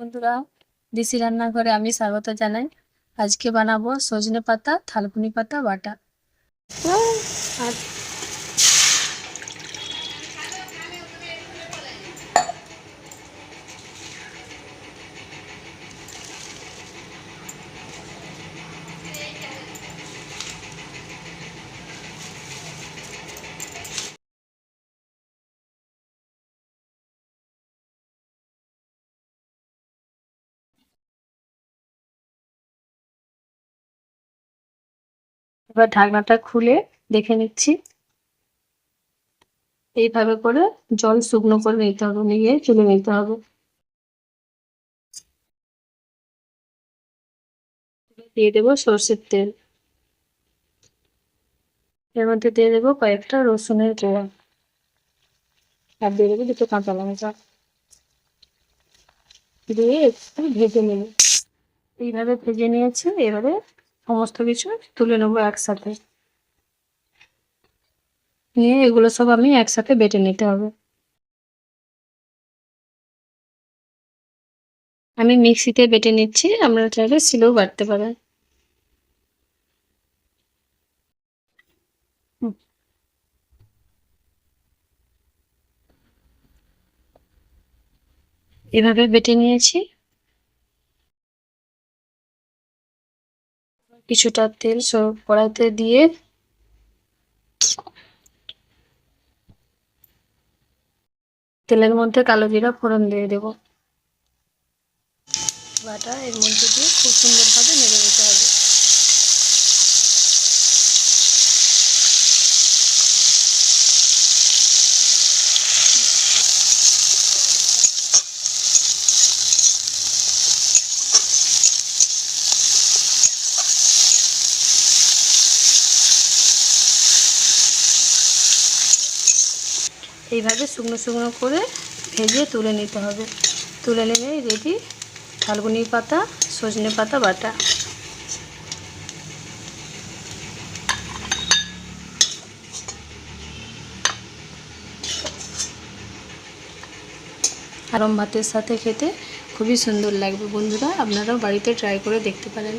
বন্ধুরা, দিশি রান্নাঘরে আমি স্বাগত জানাই। আজকে বানাবো সজনে পাতা থালকুনি পাতা বাটা। আর এবার ঢাকনাটা খুলে দেখে নিচ্ছি। এইভাবে করে জল শুকনো করে নিতে হবে, নিয়ে চুলে নিতে হবে। দিয়ে দেবো সর্ষের তেল, এর মধ্যে দিয়ে দেবো কয়েকটা রসুনের কোয়া, আর দিয়ে দেবো দুটো কাঁচা লঙ্কা, দিয়ে একটু ভেজে নেব। এইভাবে ভেজে নিয়েছি, এবারে সমস্ত কিছু তুলে নেবো একসাথে। নিয়ে এগুলো সব আমি একসাথে বেটে নিতে হবে। আমি মিক্সিতে বেটে নিচ্ছি, আপনারা চাইলে শিলেও বাটতে পারেন। এভাবে বেটে নিয়েছি। কিছুটা তেল কড়াইতে দিয়ে তেলের মধ্যে কালো জিরা ফোড়ন দিয়ে দেবো। বাটা এর মধ্যে দিয়ে খুব সুন্দরভাবে নেড়ে নিতে হবে। এইভাবে শুকনো শুকনো করে ভেজে তুলে নিতে হবে। তুলে নিলেই রেডি থালকুনি পাতা সজনে পাতা বাটা। গরম ভাতের সাথে খেতে খুবই সুন্দর লাগবে। বন্ধুরা, আপনারাও বাড়িতে ট্রাই করে দেখতে পারেন।